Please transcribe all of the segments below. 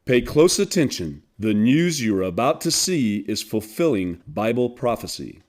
Pay close attention. The news you're about to see is fulfilling Bible prophecy.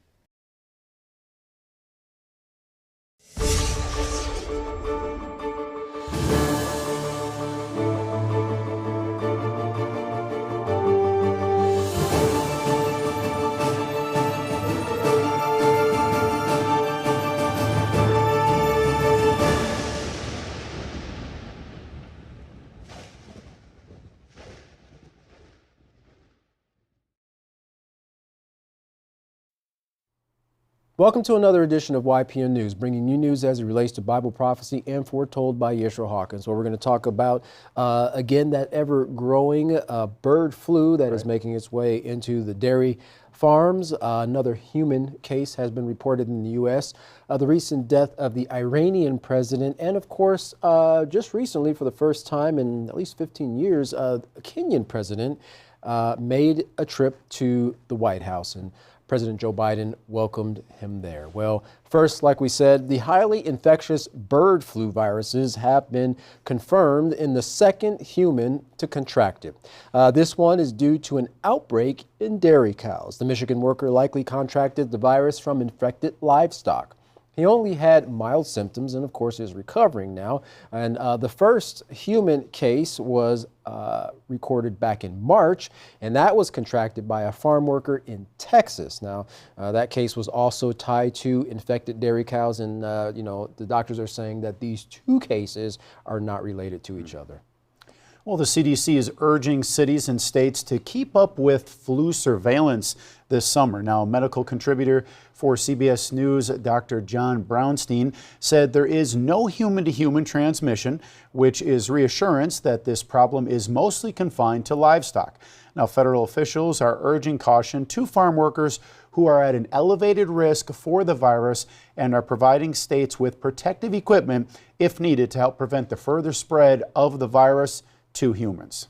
Welcome to another edition of YPN News, bringing you news as it relates to Bible prophecy and foretold by Yeshua Hawkins. Well, we're going to talk about, again, that ever-growing bird flu that is making its way into the dairy farms. Another human case has been reported in the U.S. The recent death of the Iranian president, and of course, just recently, for the first time in at least 15 years, a Kenyan president made a trip to the White House, and President Joe Biden welcomed him there. Well, first, like we said, the highly infectious bird flu viruses have been confirmed in the second human to contract it. This one is due to an outbreak in dairy cows. The Michigan worker likely contracted the virus from infected livestock. He only had mild symptoms and, of course, is recovering now. And the first human case was recorded back in March, and that was contracted by a farm worker in Texas. Now, that case was also tied to infected dairy cows, and, the doctors are saying that these two cases are not related to each other. Well, the CDC is urging cities and states to keep up with flu surveillance this summer. Now, a medical contributor for CBS News, Dr. John Brownstein, said there is no human-to-human transmission, which is reassurance that this problem is mostly confined to livestock. Now, federal officials are urging caution to farm workers who are at an elevated risk for the virus and are providing states with protective equipment if needed to help prevent the further spread of the virus to humans.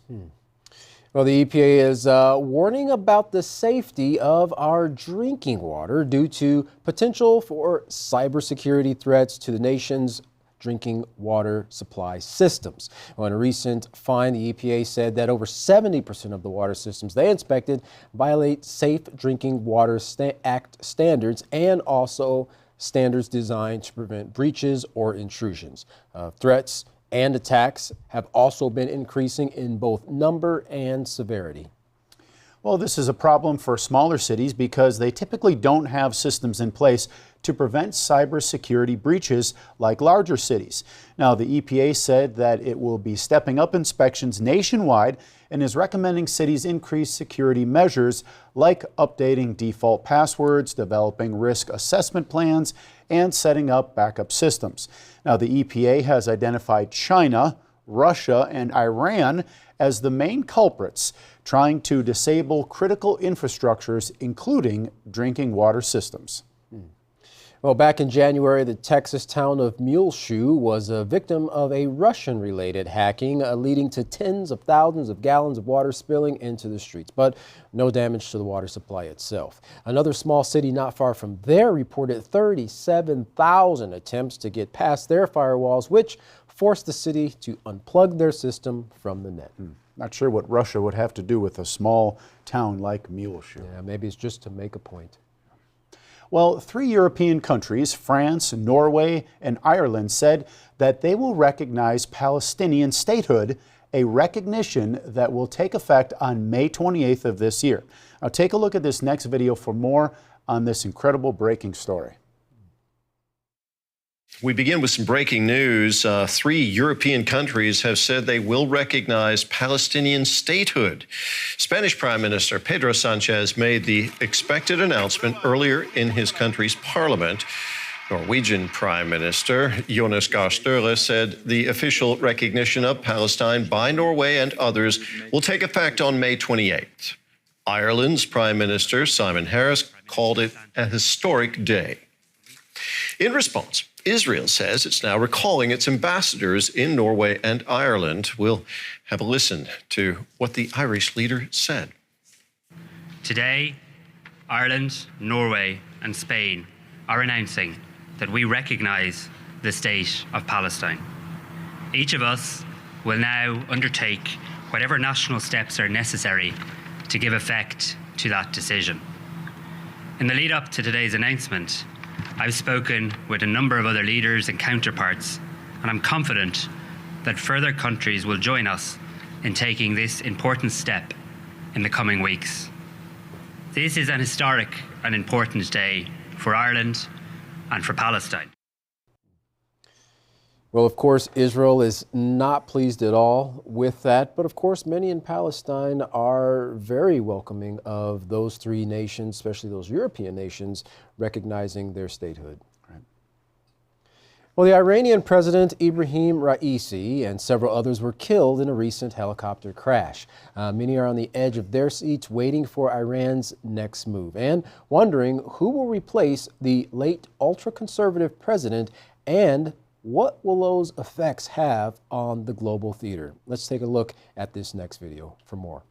Well, the EPA is warning about the safety of our drinking water due to potential for cybersecurity threats to the nation's drinking water supply systems. Well, in a recent find, the EPA said that over 70% of the water systems they inspected violate Safe Drinking Water Act standards and also standards designed to prevent breaches or intrusions. Threats and attacks have also been increasing in both number and severity. Well, this is a problem for smaller cities because they typically don't have systems in place to prevent cybersecurity breaches like larger cities. Now, the EPA said that it will be stepping up inspections nationwide and is recommending cities increase security measures like updating default passwords, developing risk assessment plans, and setting up backup systems. Now, the EPA has identified China, Russia, and Iran as the main culprits, trying to disable critical infrastructures, including drinking water systems. Well, back in January, the Texas town of Muleshoe was a victim of a Russian-related hacking, leading to tens of thousands of gallons of water spilling into the streets, but no damage to the water supply itself. Another small city not far from there reported 37,000 attempts to get past their firewalls, which forced the city to unplug their system from the net. Not sure what Russia would have to do with a small town like Muleshoe. Yeah, maybe it's just to make a point. Well, 3 European countries, France, Norway, and Ireland, said that they will recognize Palestinian statehood, a recognition that will take effect on May 28th of this year. Now, take a look at this next video for more on this incredible breaking story. We begin with some breaking news. 3 European countries have said they will recognize Palestinian statehood. Spanish Prime Minister Pedro Sanchez made the expected announcement earlier in his country's parliament. Norwegian Prime Minister Jonas Gahr Støre said the official recognition of Palestine by Norway and others will take effect on May 28th. Ireland's Prime Minister Simon Harris called it a historic day. In response, Israel says it's now recalling its ambassadors in Norway and Ireland. We'll have a listen to what the Irish leader said. Today, Ireland, Norway, and Spain are announcing that we recognize the state of Palestine. Each of us will now undertake whatever national steps are necessary to give effect to that decision. In the lead up to today's announcement, I've spoken with a number of other leaders and counterparts, and I'm confident that further countries will join us in taking this important step in the coming weeks. This is an historic and important day for Ireland and for Palestine. Well, of course, Israel is not pleased at all with that. But of course, many in Palestine are very welcoming of those three nations, especially those European nations, recognizing their statehood. Right. Well, the Iranian President Ibrahim Raisi and several others were killed in a recent helicopter crash. Many are on the edge of their seats waiting for Iran's next move and wondering who will replace the late ultra-conservative president and what will those effects have on the global theater? Let's take a look at this next video for more.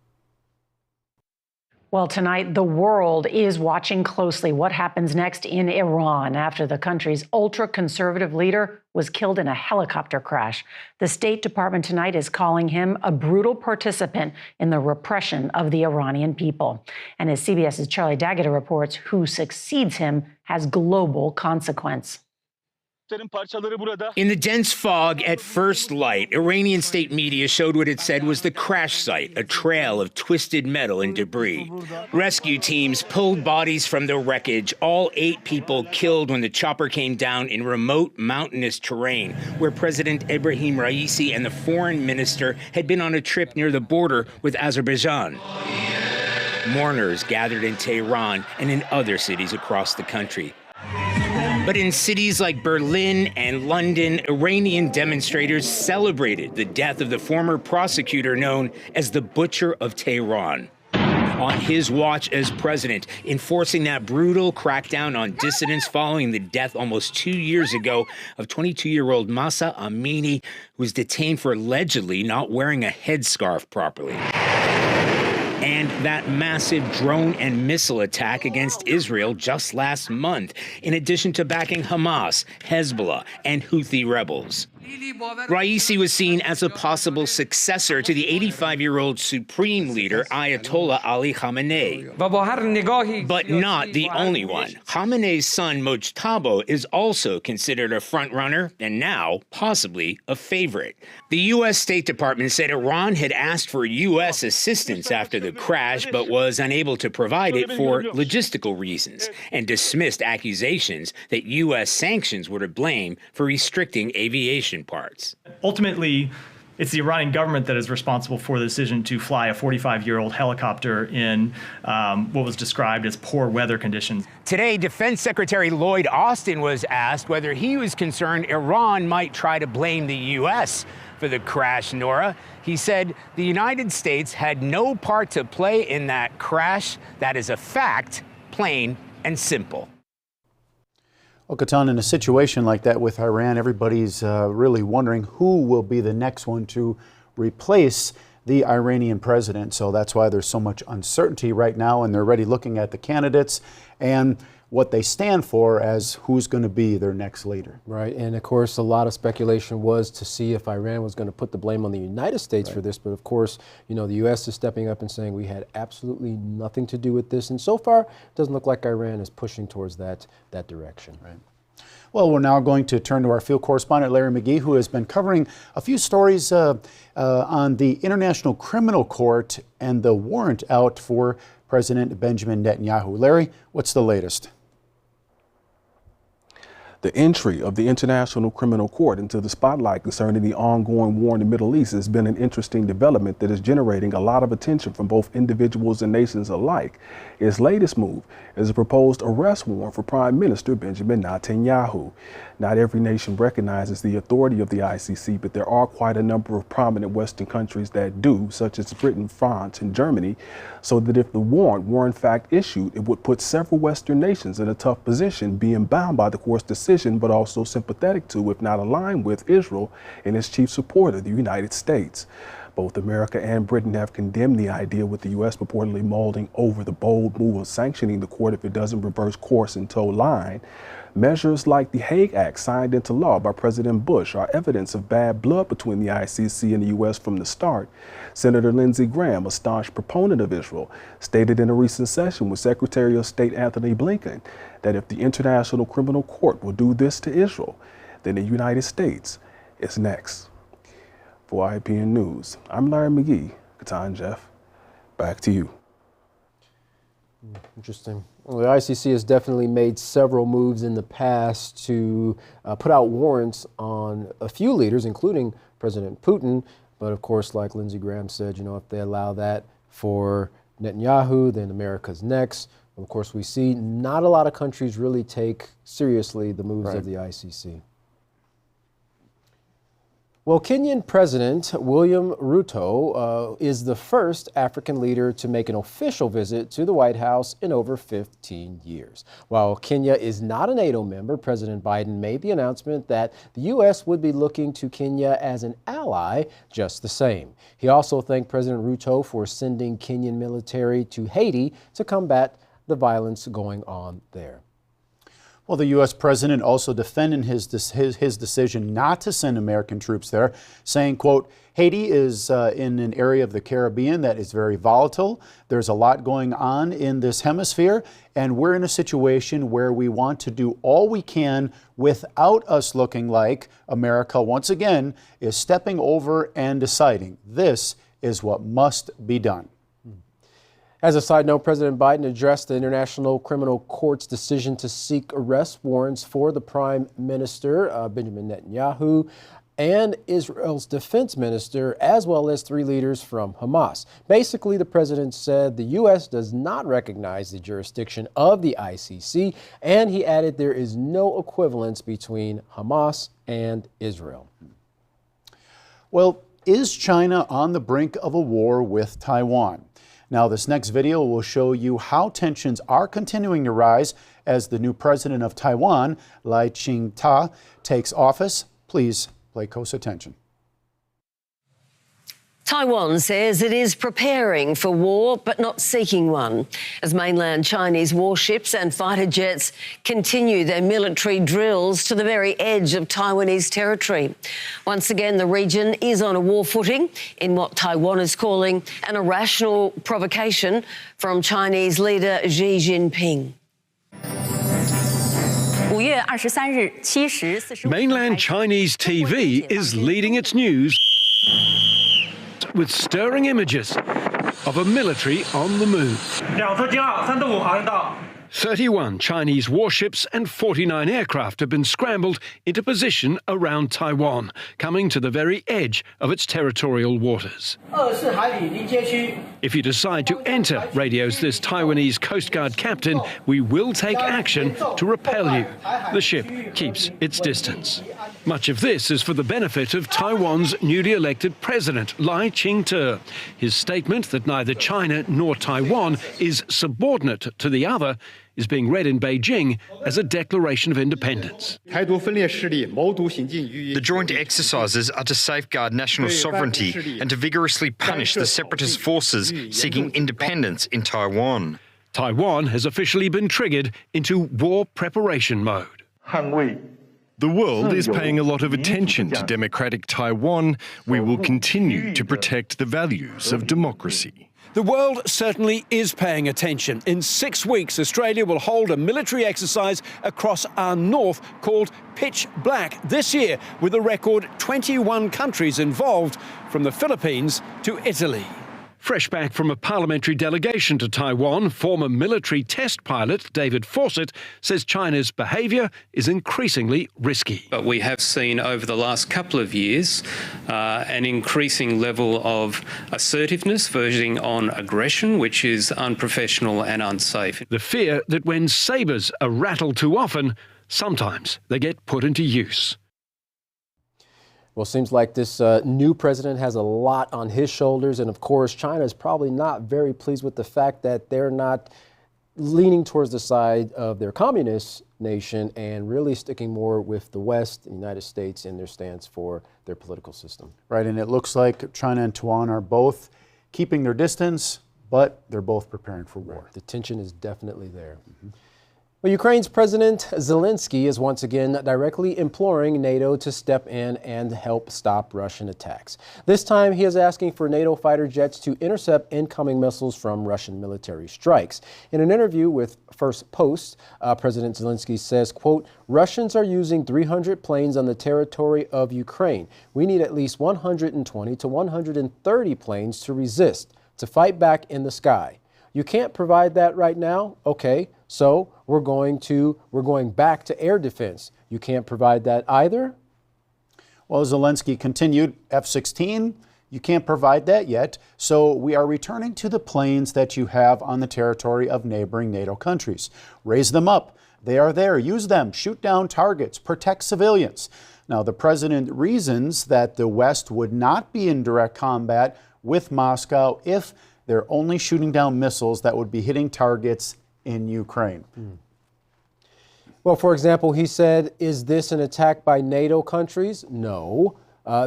Well, tonight, the world is watching closely what happens next in Iran after the country's ultra-conservative leader was killed in a helicopter crash. The State Department tonight is calling him a brutal participant in the repression of the Iranian people. And as CBS's Charlie Daggett reports, who succeeds him has global consequence. In the dense fog at first light, Iranian state media showed what it said was the crash site, a trail of twisted metal and debris. Rescue teams pulled bodies from the wreckage, all 8 people killed when the chopper came down in remote mountainous terrain where President Ibrahim Raisi and the foreign minister had been on a trip near the border with Azerbaijan. Mourners gathered in Tehran and in other cities across the country. But in cities like Berlin and London, Iranian demonstrators celebrated the death of the former prosecutor known as the Butcher of Tehran. On his watch as president, enforcing that brutal crackdown on dissidents following the death almost 2 years ago of 22-year-old Mahsa Amini, who was detained for allegedly not wearing a headscarf properly. And that massive drone and missile attack against Israel just last month, in addition to backing Hamas, Hezbollah, and Houthi rebels. Raisi was seen as a possible successor to the 85-year-old supreme leader Ayatollah Ali Khamenei. But not the only one. Khamenei's son Mojtaba is also considered a frontrunner and now possibly a favorite. The U.S. State Department said Iran had asked for U.S. assistance after the crash but was unable to provide it for logistical reasons and dismissed accusations that U.S. sanctions were to blame for restricting aviation parts. Ultimately, it's the Iranian government that is responsible for the decision to fly a 45-year-old helicopter in what was described as poor weather conditions. Today, Defense Secretary Lloyd Austin was asked whether he was concerned Iran might try to blame the U.S. for the crash, Nora. He said the United States had no part to play in that crash. That is a fact, plain and simple. Well, Katan, in a situation like that with Iran, everybody's really wondering who will be the next one to replace the Iranian president. So that's why there's so much uncertainty right now, and they're already looking at the candidates and what they stand for as who's going to be their next leader. Right, and of course a lot of speculation was to see if Iran was going to put the blame on the United States for this, but of course, you know, the U.S. is stepping up and saying we had absolutely nothing to do with this, and so far it doesn't look like Iran is pushing towards that direction. Right. Well, we're now going to turn to our field correspondent, Larry McGee, who has been covering a few stories on the International Criminal Court and the warrant out for President Benjamin Netanyahu. Larry, what's the latest? The entry of the International Criminal Court into the spotlight concerning the ongoing war in the Middle East has been an interesting development that is generating a lot of attention from both individuals and nations alike. Its latest move is a proposed arrest warrant for Prime Minister Benjamin Netanyahu. Not every nation recognizes the authority of the ICC, but there are quite a number of prominent Western countries that do, such as Britain, France, and Germany, so that if the warrant were in fact issued, it would put several Western nations in a tough position, being bound by the court's decision, but also sympathetic to, if not aligned with, Israel and its chief supporter, the United States. Both America and Britain have condemned the idea, with the U.S. purportedly mulling over the bold move of sanctioning the court if it doesn't reverse course and toe line. Measures like the Hague Act, signed into law by President Bush, are evidence of bad blood between the ICC and the U.S. from the start. Senator Lindsey Graham, a staunch proponent of Israel, stated in a recent session with Secretary of State Anthony Blinken that if the International Criminal Court will do this to Israel, then the United States is next. For YPN News, I'm Larry McGee. Katan Jeff, back to you. Interesting. Well, the ICC has definitely made several moves in the past to put out warrants on a few leaders, including President Putin. But of course, like Lindsey Graham said, if they allow that for Netanyahu, then America's next. Of course, we see not a lot of countries really take seriously the moves of the ICC. Well, Kenyan President William Ruto is the first African leader to make an official visit to the White House in over 15 years. While Kenya is not a NATO member, President Biden made the announcement that the U.S. would be looking to Kenya as an ally just the same. He also thanked President Ruto for sending Kenyan military to Haiti to combat the violence going on there. Well, the U.S. president also defended his decision not to send American troops there, saying, quote, Haiti is in an area of the Caribbean that is very volatile. There's a lot going on in this hemisphere, and we're in a situation where we want to do all we can without us looking like America, once again, is stepping over and deciding this is what must be done. As a side note, President Biden addressed the International Criminal Court's decision to seek arrest warrants for the Prime Minister, Benjamin Netanyahu, and Israel's defense minister, as well as 3 leaders from Hamas. Basically, the president said the U.S. does not recognize the jurisdiction of the ICC, and he added there is no equivalence between Hamas and Israel. Well, is China on the brink of a war with Taiwan? Now, this next video will show you how tensions are continuing to rise as the new president of Taiwan, Lai Ching-te, takes office. Please pay close attention. Taiwan says it is preparing for war but not seeking one, as mainland Chinese warships and fighter jets continue their military drills to the very edge of Taiwanese territory. Once again, the region is on a war footing in what Taiwan is calling an irrational provocation from Chinese leader Xi Jinping. Mainland Chinese TV is leading its news with stirring images of a military on the move. 31 Chinese warships and 49 aircraft have been scrambled into position around Taiwan, coming to the very edge of its territorial waters. If you decide to enter, radios this Taiwanese Coast Guard captain, we will take action to repel you. The ship keeps its distance. Much of this is for the benefit of Taiwan's newly elected president, Lai Ching-te. His statement that neither China nor Taiwan is subordinate to the other is being read in Beijing as a declaration of independence. The joint exercises are to safeguard national sovereignty and to vigorously punish the separatist forces seeking independence in Taiwan. Taiwan has officially been triggered into war preparation mode. The world is paying a lot of attention to democratic Taiwan. We will continue to protect the values of democracy. The world certainly is paying attention. In 6 weeks, Australia will hold a military exercise across our north called Pitch Black this year, with a record 21 countries involved, from the Philippines to Italy. Fresh back from a parliamentary delegation to Taiwan, former military test pilot David Fawcett says China's behaviour is increasingly risky. But we have seen over the last couple of years an increasing level of assertiveness verging on aggression, which is unprofessional and unsafe. The fear that when sabres are rattled too often, sometimes they get put into use. Well, it seems like this new president has a lot on his shoulders. And of course, China is probably not very pleased with the fact that they're not leaning towards the side of their communist nation and really sticking more with the West, the United States, in their stance for their political system. Right, and it looks like China and Taiwan are both keeping their distance, but they're both preparing for war. Right. The tension is definitely there. Well, Ukraine's President Zelensky is once again directly imploring NATO to step in and help stop Russian attacks. This time, he is asking for NATO fighter jets to intercept incoming missiles from Russian military strikes. In an interview with First Post, President Zelensky says, quote, "Russians are using 300 planes on the territory of Ukraine. We need at least 120 to 130 planes to resist, to fight back in the sky. You can't provide that right now? Okay, so we're going back to air defense. You can't provide that either?" Well, Zelensky continued, F-16, you can't provide that yet, so we are returning to the planes that you have on the territory of neighboring NATO countries. Raise them up. They are there. Use them. Shoot down targets. Protect civilians. Now, the president reasons that the West would not be in direct combat with Moscow if they're only shooting down missiles that would be hitting targets in Ukraine. Well, for example, he said, is this an attack by NATO countries? No.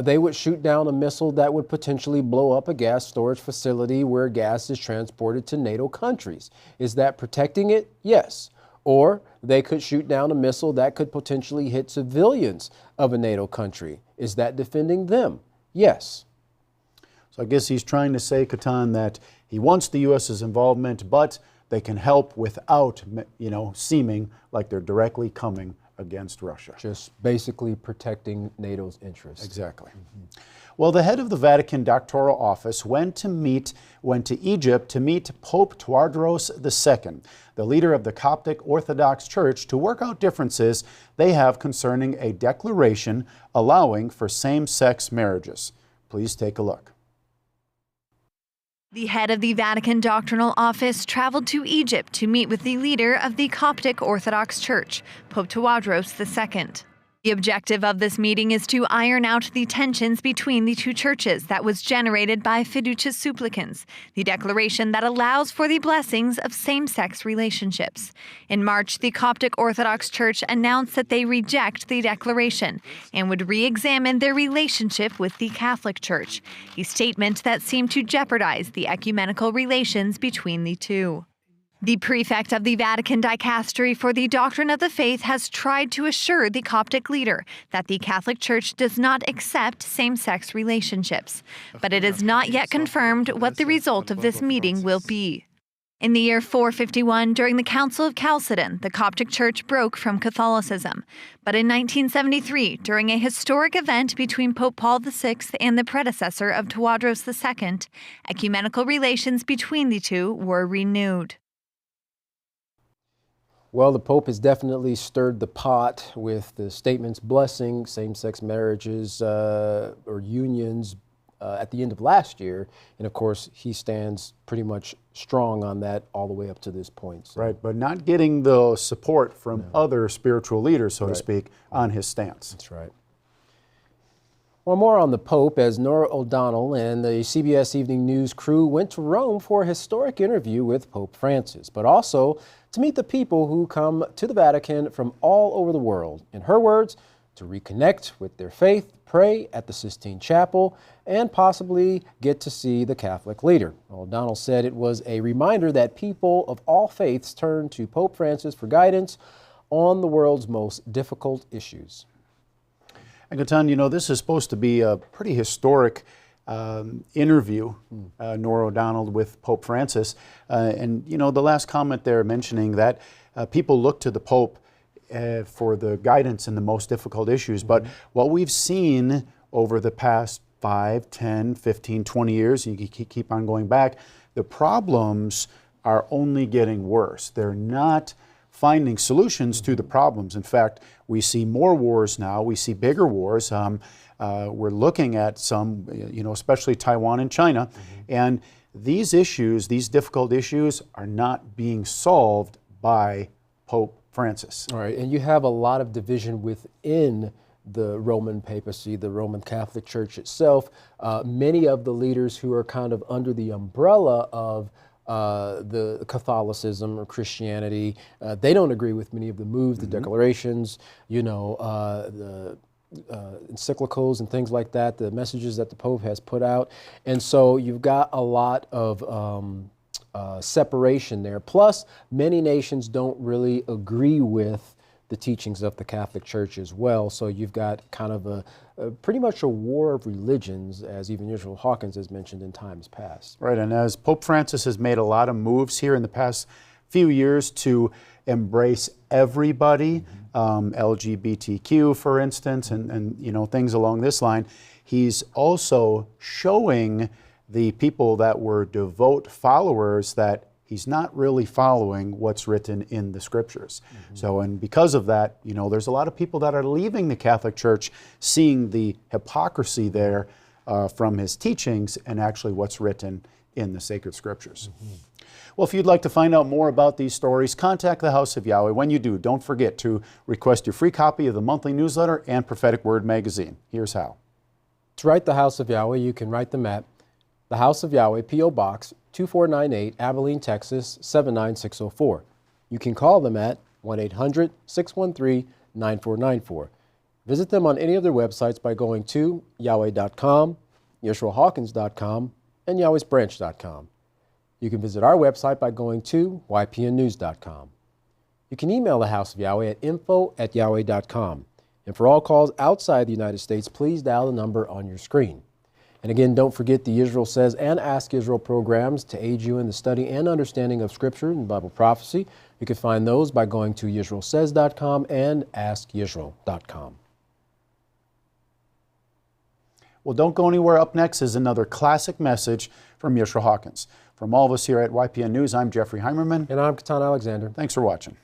They would shoot down a missile that would potentially blow up a gas storage facility where gas is transported to NATO countries. Is that protecting it? Yes. Or they could shoot down a missile that could potentially hit civilians of a NATO country. Is that defending them? Yes. So I guess he's trying to say, Katan, that he wants the U.S.'s involvement, but they can help without, seeming like they're directly coming against Russia. Just basically protecting NATO's interests. Exactly. Well, the head of the Vatican doctoral office went to Egypt to meet Pope Tawadros II, the leader of the Coptic Orthodox Church, to work out differences they have concerning a declaration allowing for same-sex marriages. Please take a look. The head of the Vatican Doctrinal Office traveled to Egypt to meet with the leader of the Coptic Orthodox Church, Pope Tawadros II. The objective of this meeting is to iron out the tensions between the two churches that was generated by Fiducia Supplicans, the declaration that allows for the blessings of same-sex relationships. In March, the Coptic Orthodox Church announced that they reject the declaration and would re-examine their relationship with the Catholic Church, a statement that seemed to jeopardize the ecumenical relations between the two. The prefect of the Vatican Dicastery for the Doctrine of the Faith has tried to assure the Coptic leader that the Catholic Church does not accept same-sex relationships, but it is not yet confirmed what the result of this meeting will be. In the year 451, during the Council of Chalcedon, the Coptic Church broke from Catholicism. But in 1973, during a historic event between Pope Paul VI and the predecessor of Tawadros II, ecumenical relations between the two were renewed. Well, the Pope has definitely stirred the pot with the statements blessing same-sex marriages or unions at the end of last year. And of course, he stands pretty much strong on that all the way up to this point. So. Right, but not getting the support from other spiritual leaders, so to speak, on his stance. That's right. Well, more on the Pope as Norah O'Donnell and the CBS Evening News crew went to Rome for a historic interview with Pope Francis, but also to meet the people who come to the Vatican from all over the world. In her words, to reconnect with their faith, pray at the Sistine Chapel, and possibly get to see the Catholic leader. O'Donnell said it was a reminder that people of all faiths turn to Pope Francis for guidance on the world's most difficult issues. And Katan, this is supposed to be a pretty historic interview, Norah O'Donnell with Pope Francis. And the last comment there mentioning that people look to the Pope for the guidance in the most difficult issues. But what we've seen over the past 5, 10, 15, 20 years, and you keep on going back, the problems are only getting worse. They're not finding solutions to the problems. In fact, we see more wars now. We see bigger wars. We're looking at some, especially Taiwan and China. And these issues, these difficult issues, are not being solved by Pope Francis. All right, and you have a lot of division within the Roman papacy, the Roman Catholic Church itself. Many of the leaders who are kind of under the umbrella of the Catholicism or Christianity. They don't agree with many of the moves, the declarations, the encyclicals and things like that, the messages that the Pope has put out. And so you've got a lot of separation there. Plus, many nations don't really agree with the teachings of the Catholic Church as well. So you've got kind of a pretty much a war of religions, as even Yisrael Hawkins has mentioned in times past. Right, and as Pope Francis has made a lot of moves here in the past few years to embrace everybody, LGBTQ, for instance, and things along this line, he's also showing the people that were devout followers that he's not really following what's written in the scriptures. So, and because of that, there's a lot of people that are leaving the Catholic Church, seeing the hypocrisy there from his teachings and actually what's written in the sacred scriptures. Well, if you'd like to find out more about these stories, contact the House of Yahweh. When you do, don't forget to request your free copy of the monthly newsletter and Prophetic Word magazine. Here's how. To write the House of Yahweh, you can write them at the House of Yahweh, P.O. Box 2498, Abilene, Texas 79604. You can call them at 1-800-613-9494. Visit them on any of their websites by going to Yahweh.com, YisraelHawkins.com, and Yahweh'sBranch.com. You can visit our website by going to YPNnews.com. You can email the House of Yahweh at info@Yahweh.com. And for all calls outside the United States, please dial the number on your screen. And again, don't forget the Israel Says and Ask Israel programs to aid you in the study and understanding of Scripture and Bible prophecy. You can find those by going to YisraelSays.com and AskYisrael.com. Well, don't go anywhere. Up next is another classic message from Yisrael Hawkins. From all of us here at YPN News, I'm Jeffrey Heimerman. And I'm Katan Alexander. Thanks for watching.